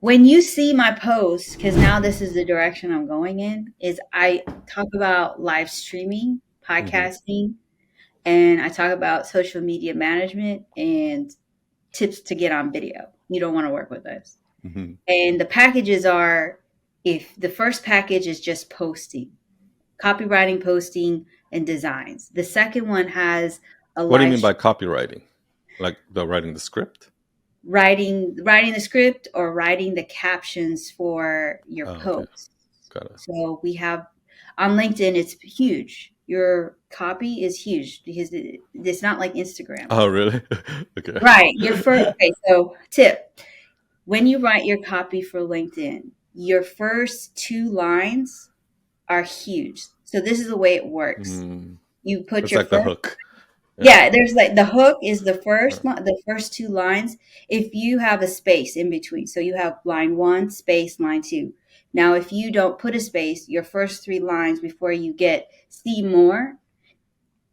when you see my posts, because now this is the direction I'm going in, is I talk about live streaming, Mm-hmm. podcasting, and I talk about social media management and tips to get on video. You don't want to work with us. Mm-hmm. And the packages are, if the first package is just posting, copywriting, posting, and designs. The second one has a What do you live mean by copywriting? Like the writing the script? writing the script or writing the captions for your Oh, okay. post. Got it. So we have on LinkedIn, it's huge. Your copy is huge because it's not like Instagram. Oh, really? Okay. Right. Your first, okay. So tip: when you write your copy for LinkedIn, your first two lines are huge. So this is the way it works. Mm. You put It's your like the first, hook. Yeah. yeah, there's like the hook is the Uh, the first two lines. If you have a space in between, so you have line one, space, line two. Now, if you don't put a space, your first three lines before you get see more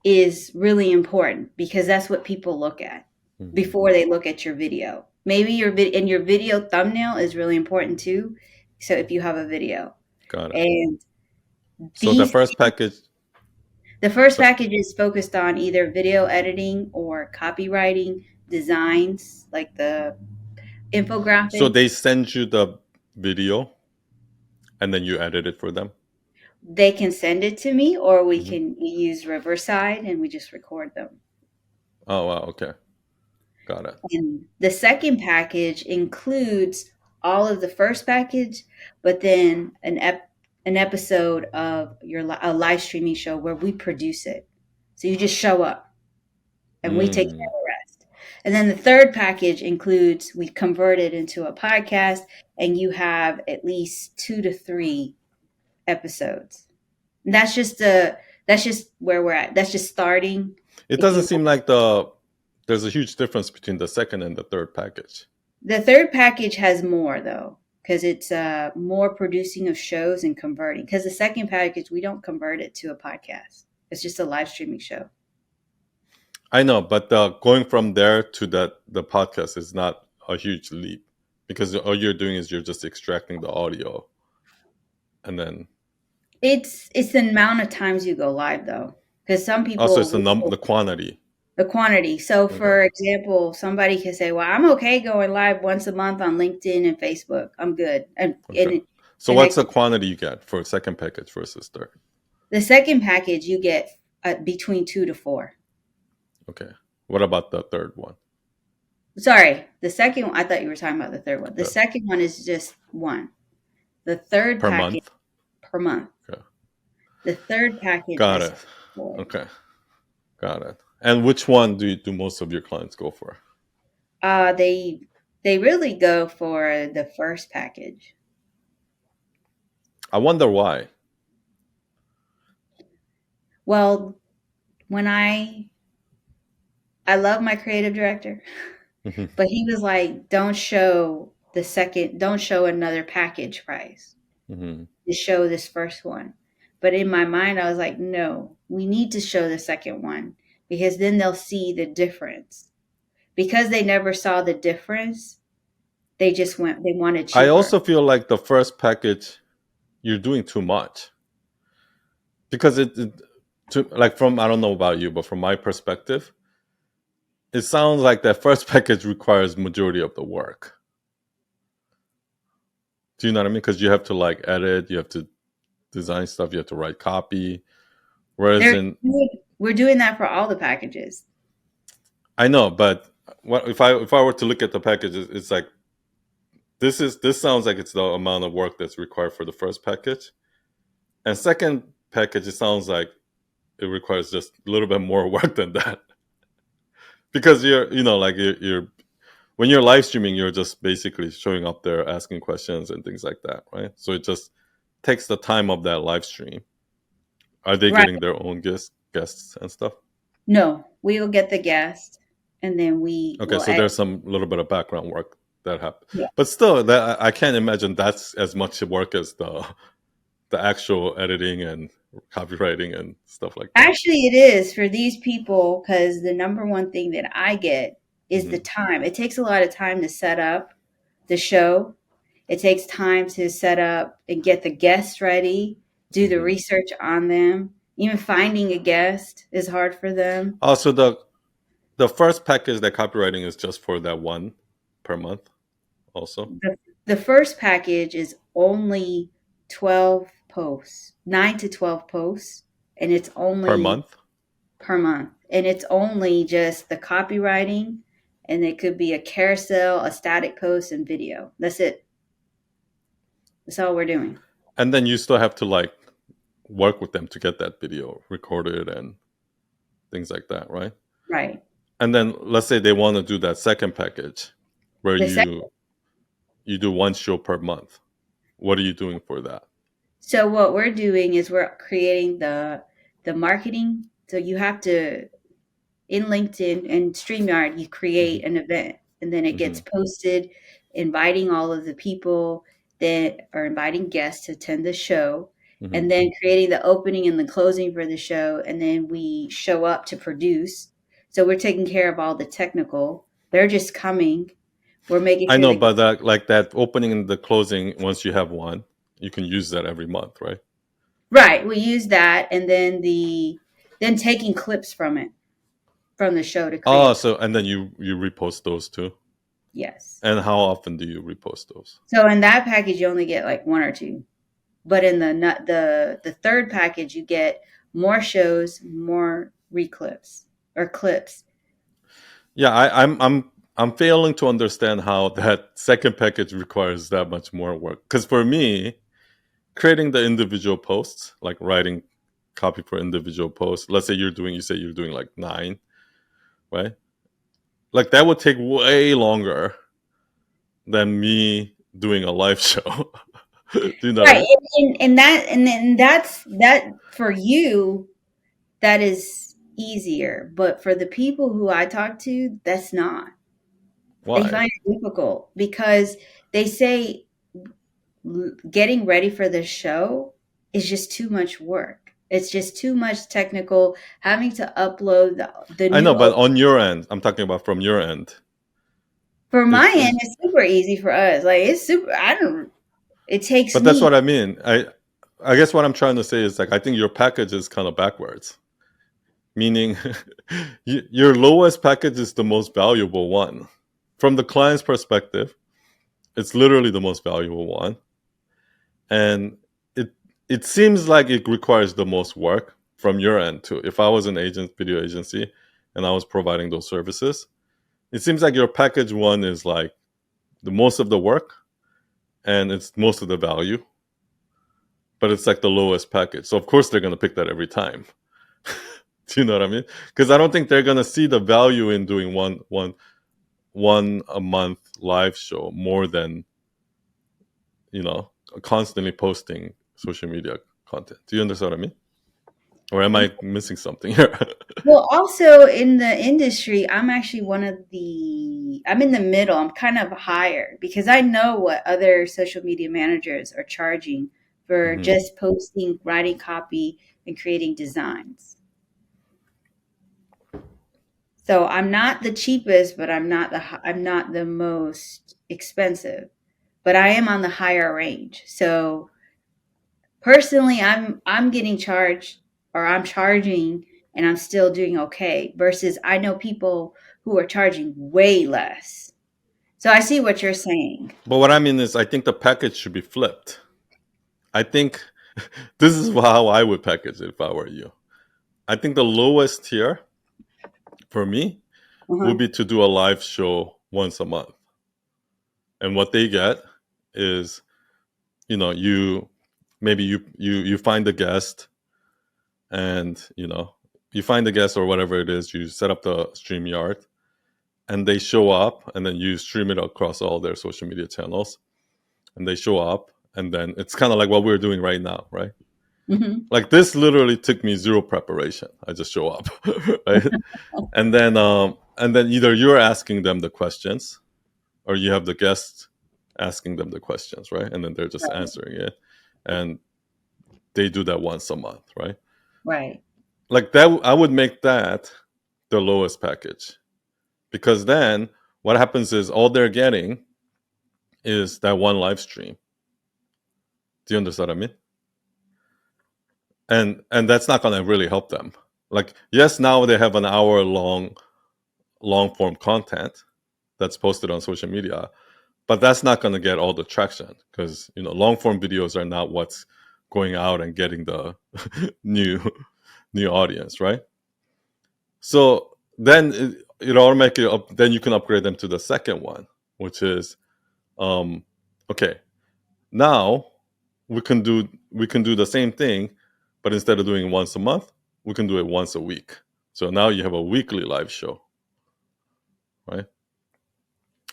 is really important because that's what people look at mhm. before they look at your video. Maybe your video thumbnail is really important too. So if you have a video, Got it. and So the these first package. the first So, package is focused on either video editing or copywriting, designs like the so they infographics. send you the video and then you edit it for them. They can send it to me, or we Hmm. can use Riverside and we just record them. Oh, wow. Okay. Got it. And the second package includes all of the first package, but then an episode of a live streaming show where we produce it. So you just show up and we take care Mm. of the rest. And then the third package includes we convert it into a podcast, and you have at least 2 to 3 episodes. And that's just where we're at. That's just starting. It If doesn't you seem like there's a huge difference between the second and the third package. The third package has more though, because it's more producing of shows and converting. Because the second package, we don't convert it to a podcast. It's just a live streaming show. I know, but going from there to the podcast is not a huge leap because all you're doing is you're just extracting the audio and then It's the amount of times you go live though, because some also it's people the quantity. the quantity. So, Okay. for example, somebody can say, "Well, I'm okay going live once a month on LinkedIn and Facebook. I'm good." Okay. So And they what's the quantity you get for a second package versus third? the second package you get between 2 to 4. Okay. What about the third one? Sorry, the second one, I thought you were talking about the third one. The Uh, second one is just one. The third per package month? per month. Okay. The third package Got is it. 4. Okay. Got it. And which one do most of your clients go for? They really go for the first package. I wonder why. Well, when I love my creative director, Mhm. but he was like, don't show another package price. Mhm. To show this first one. But in my mind, I was like, no, we need to show the second one because then they'll see the difference. Because they never saw the difference, they wanted I cheaper. also feel like the first package you're doing too much because like from I don't know about you, but from my perspective, it sounds like that first package requires majority of the work. Do you know what I mean? Because you have to like edit, you have to design stuff, you have to write copy. Whereas They're in we're doing that for all the packages. I know, but what if I were to look at the packages, it's like this sounds like it's the amount of work that's required for the first package. And second package, it sounds like it requires just a little bit more work than that. Because like you're when you're live streaming, you're just basically showing up there, asking questions and things like that, right? So it just takes the time of that live stream. Are they Right. getting their own guests and stuff? No, we will get the guest and then we Okay, will so edit. there's some little bit of background work that happens, Yeah. but still, that I can't imagine that's as much work as the actual editing and copywriting and stuff like that. Actually, it is for these people because the number one thing that I get is the Hmm. time. It takes a lot of time to set up the show. It takes time to set up and get the guests ready, do the Hmm. research on them. Even finding a guest is hard for them. Also, the first package, that copywriting is just for that one per month. Also The first package is only 12 posts, 9 to 12 posts, and it's per only month. per month. And it's only just the copywriting, and it could be a carousel, a static post, and video. That's it. That's all we're doing. And then you still have to like work with them to get that video recorded and things like that, right? Right. And then let's say they want to do that second package where The sec- you do one show per month. What are you doing for that? so what we're doing is we're creating the marketing. So you have to in LinkedIn and StreamYard, you Hmm. create an event and then it Hmm. gets posted, inviting all of the people that are inviting guests to attend the show, Hmm. and then creating the opening and the closing for the show. And then we show up to produce. So we're taking care of all the technical. They're just coming. We're making I sure know, they but that like that opening and the closing, once you have one, you can use that every month, right? right. We use that, and then then taking clips from it from the show to Oh, create. so and then you repost those too. Yes. And how often do you repost those? So in that package, you only get like one or two. But in the third package, you get more shows, more reclips or clips. Yeah, I'm failing to understand how that second package requires that much more work. Because for me, creating the individual posts, like writing copy for individual posts. Let's say you say you're doing like 9, right? Like that would take way longer than me doing a live show. Do you know what I Right, mean? and that and then that's that for you. That is easier, but for the people who I talk to, that's not. They Why? find it difficult because they say getting ready for the show is just too much work. It's just too much technical having to upload the I know, new. but on your end, I'm talking about from your end. For my end, Is it's super easy for us. Like it's super. I don't. It takes but that's me what I mean. I guess what I'm trying to say is like I think your package is kind of backwards. Meaning, your lowest package is the most valuable one from the client's perspective. It's literally the most valuable one, and it it seems like it requires the most work from your end too. If I was an video agency, and I was providing those services, it seems like your package one is like the most of the work and it's most of the value, but it's like the lowest package. So of course they're gonna pick that every time. Do you know what I mean? Because I don't think they're gonna see the value in doing one a month live show more than you know constantly posting social media content. Do you understand what I mean? Or am I missing something here? well. Also, in the industry, I'm actually one of the. I'm in the middle. I'm kind of higher because I know what other social media managers are charging for Hmm. just posting, writing copy, and creating designs. So I'm not the cheapest, but I'm not the most expensive, but I am on the higher range. So personally, I'm getting charged or I'm charging and I'm still doing okay versus I know people who are charging way less. So I see what you're saying. But what I mean is, I think the package should be flipped. I think this is how I would package it if I were you. I think the lowest tier for me would Uh-huh. be to do a live show once a month. And what they get is, you maybe you find a guest and you find the guest or whatever it is, you set up the stream yard and they show up and then you stream it across all their social media channels and they show up and then it's kind of like what we're doing right now, right? Hmm. Like this literally took me zero preparation. I just show up, right? And then either you're asking them the questions or you have the guests asking them the questions, right? And then they're just Right. answering it. And they do that once a month, right? Right. Like that, I would make that the lowest package because then what happens is all they're getting is that one live stream. Do you understand what I mean? And that's not going to really help them. Like, yes, now they have an hour long form content that's posted on social media, but that's not going to get all the traction because long form videos are not what's going out and getting the new new audience, right? So then it automatically then you can upgrade them to the second one, which is okay, now we can do the same thing, but instead of doing it once a month, we can do it once a week. So now you have a weekly live show, right?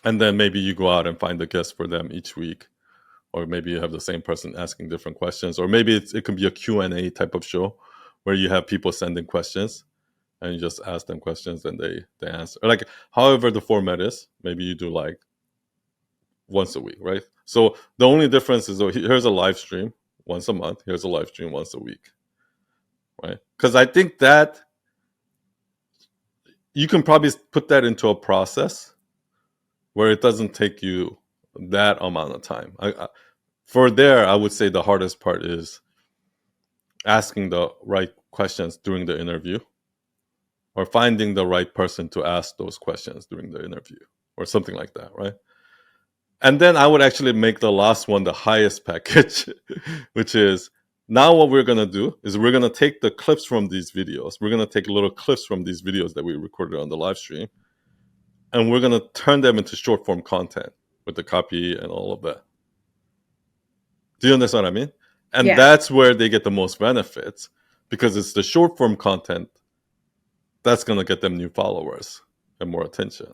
And then maybe you go out and find a guest for them each week, or maybe you have the same person asking different questions, or maybe it can be a Q&A type of show where you have people sending questions and you just ask them questions and they answer, like however the format is. Maybe you do like once a week, right? So the only difference is, here's a live stream once a month, here's a live stream once a week, right? Because I think that you can probably put that into a process where it doesn't take you that amount of time. For there, I would say the hardest part is asking the right questions during the interview, or finding the right person to ask those questions during the interview, or something like that, right? And then I would actually make the last one the highest package, which is, now what we're going to do is we're going to take the clips from these videos. We're going to take little clips from these videos that we recorded on the live stream, and we're going to turn them into short form content with the copy and all of that. Do you understand what I mean? And Yeah. that's where they get the most benefits, because it's the short form content that's going to get them new followers and more attention.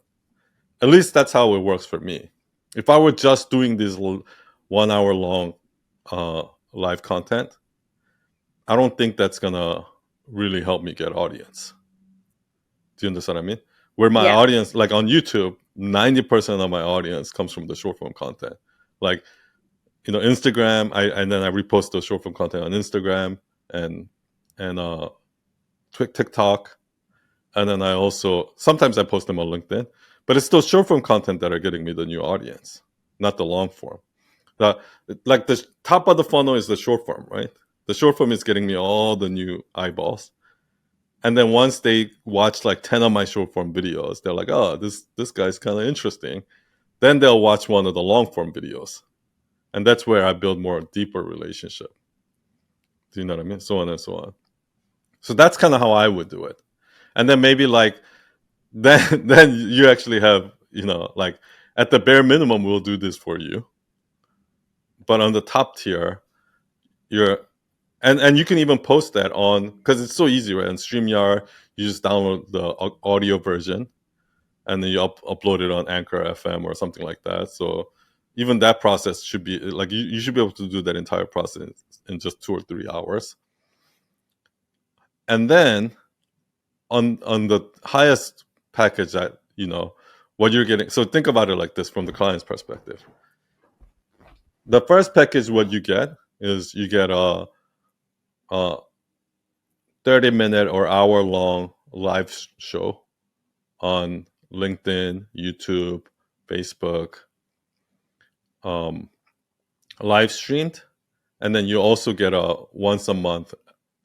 At least that's how it works for me. If I were just doing this 1 hour long live content, I don't think that's going to really help me get audience. Do you understand what I mean? Where my Yeah. audience, like on YouTube, 90% of my audience comes from the short form content. Like, Instagram, and then I repost the short form content on Instagram and TikTok, and then I also sometimes I post them on LinkedIn. But it's still short form content that are getting me the new audience, not the long form. The, like the top of the funnel is the short form, right? The short form is getting me all the new eyeballs. And then once they watch like 10 of my short form videos, they're like, oh, this guy's kind of interesting. Then they'll watch one of the long form videos. And that's where I build more deeper relationship. Do you know what I mean? So on and so on. So that's kind of how I would do it. And then maybe like then you actually have, like, at the bare minimum we'll do this for you. But on the top tier, you're and you can even post that on, because it's so easy, right? On StreamYard, you just download the audio version and then you upload it on Anchor FM or something like that. So even that process should be like, you should be able to do that entire process in just 2 or 3 hours. And then on the highest package, that what you're getting. So think about it like this from the client's perspective. The first package, what you get is you get a 30-minute or hour long live show on LinkedIn, YouTube, Facebook, live streamed. And then you also get a once a month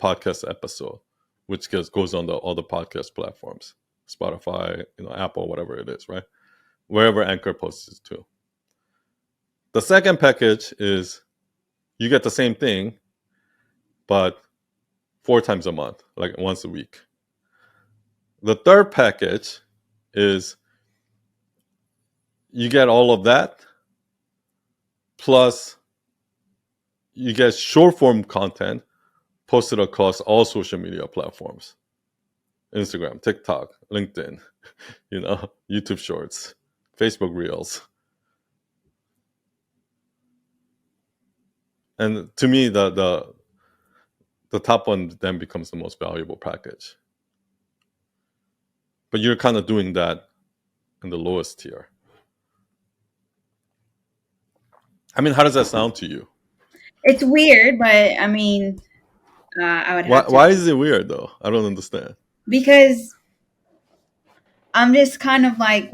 podcast episode, which goes on all the podcast platforms, Spotify, Apple, whatever it is, right? Wherever Anchor posts it to. The second package is you get the same thing, but 4 times a month, like once a week. The third package is you get all of that, plus you get short form content posted across all social media platforms: Instagram, TikTok, LinkedIn, YouTube Shorts, Facebook Reels. And to me, the top one then becomes the most valuable package. But you're kind of doing that in the lowest tier. I mean, how does that sound to you? It's weird, but I mean, I would Why, have to, why is it weird though? I don't understand. because I'm just kind of like,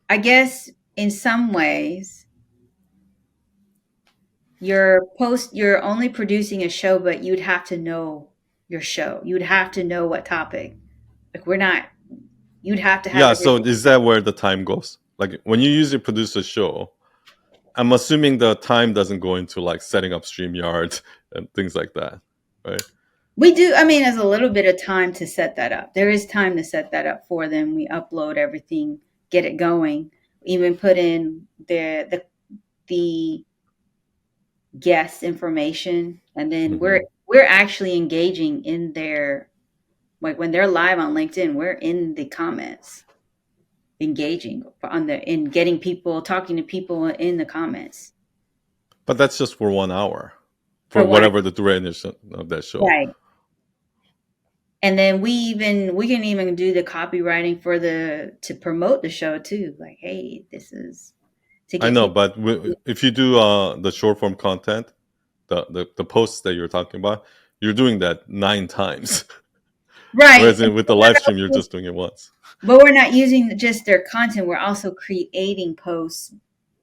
I guess in some ways, you're only producing a show, but you'd have to know your show. You'd have to know what topic. Like we're not, you'd have to have Yeah, so everything. is that where the time goes? Like when you usually produce a show, I'm assuming the time doesn't go into like setting up StreamYard and things like that, right? We do, I mean, there's a little bit of time to set that up. There is time to set that up for them. We upload everything, get it going, even put in the guest information, and then Mm-hmm. we're actually engaging in their, like when they're live on LinkedIn, we're in the comments engaging on the in getting people talking to people in the comments But that's just for 1 hour, for for one. whatever the duration of that show. Right. And then we can even do the copywriting for the to promote the show too. Like, hey, this is to I get know, people. but if you do the short form content, the posts that you're talking about, you're doing that 9 times. Right. Whereas with the live stream, you're just doing it once. But we're not using just their content. We're also creating posts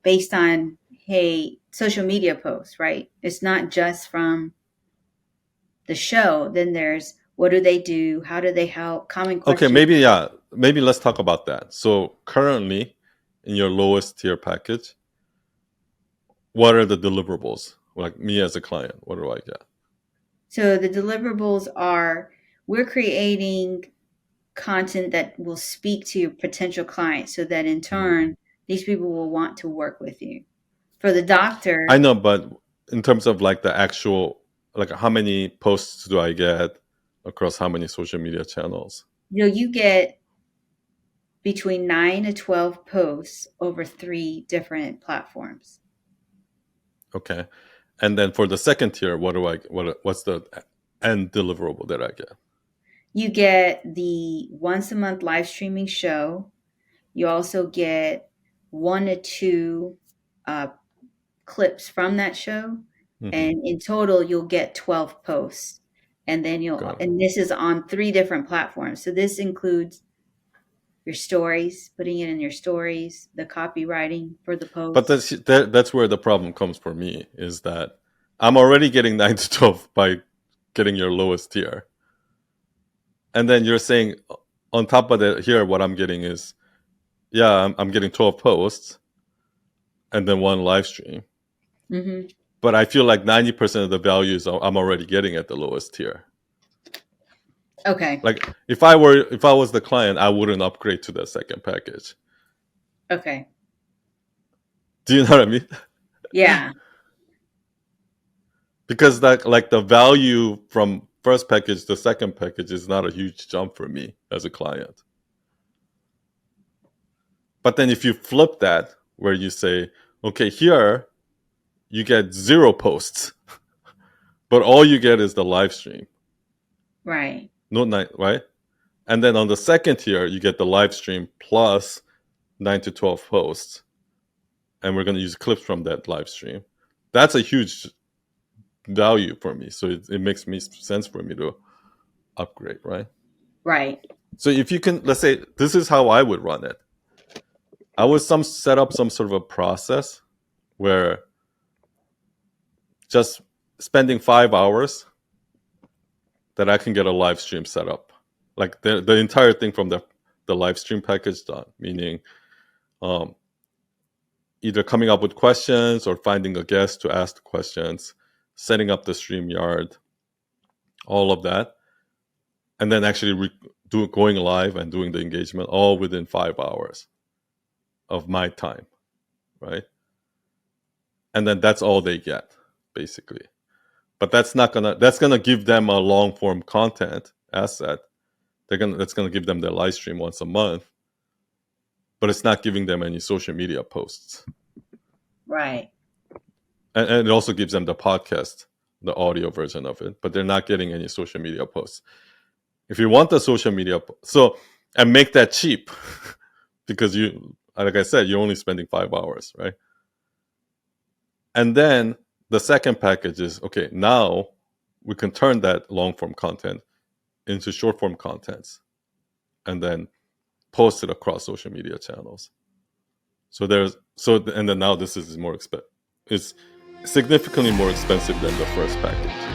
based on, hey, social media posts, right? It's not just from the show. Then there's what do they do? How do they help? Common Okay, questions. maybe yeah, maybe let's talk about that. So currently, in your lowest tier package, what are the deliverables? Like me as a client, what do I get? So the deliverables are we're creating content that will speak to your potential clients so that in Mhm. turn, these people will want to work with you. For the I doctor, know, but in terms of like the actual, like how many posts do I get across how many social media channels? you get between 9 to 12 posts over 3 different platforms. Okay, and then for the second tier, what's the end deliverable that I get? You get the once a month live streaming show. You also get 1 to 2 uh, clips from that show. Hmm. And in total, you'll get 12 posts. And then Got it. and this is on 3 different platforms. So this includes your stories, putting it in your stories, the copywriting for the But post. that's where the problem comes for me is that I'm already getting 9 to 12 by getting your lowest tier, and then you're saying on top of that here, what I'm getting is yeah, I'm getting 12 posts and then one live stream. Hmm. But I feel like 90% of the values I'm already getting at the lowest tier. Okay. Like if I was the client, I wouldn't upgrade to the second package. Okay. Do you know what I mean? Yeah. Because that like the value from first package to second package is not a huge jump for me as a client. But then if you flip that, where you say, okay, here you get 0 posts, but all you get is the live stream, Right. no night, right? And then on the second tier, you get the live stream plus 9 to 12 posts, and we're going to use clips from that live stream. That's a huge value for me, so it makes me sense for me to upgrade, right? Right. So if you can, let's say this is how I would run it. I would set up some sort of a process where just spending 5 hours that I can get a live stream set up, like the entire thing from the live stream package done, meaning um, either coming up with questions or finding a guest to ask the questions, setting up the stream yard, all of that, and then actually going live and doing the engagement all within 5 hours of my time, right? And then that's all they get basically. But that's gonna give them a long form content asset. That's gonna give them their live stream once a month, but it's not giving them any social media posts. Right. And it also gives them the podcast, the audio version of it, but they're not getting any social media posts. If you want the social media, and make that cheap, because like I said, you're only spending 5 hours, right? And then the second package is okay. Now we can turn that long form content into short form contents, and then post it across social media channels. So and then now this is more expensive. significantly more expensive than the first package.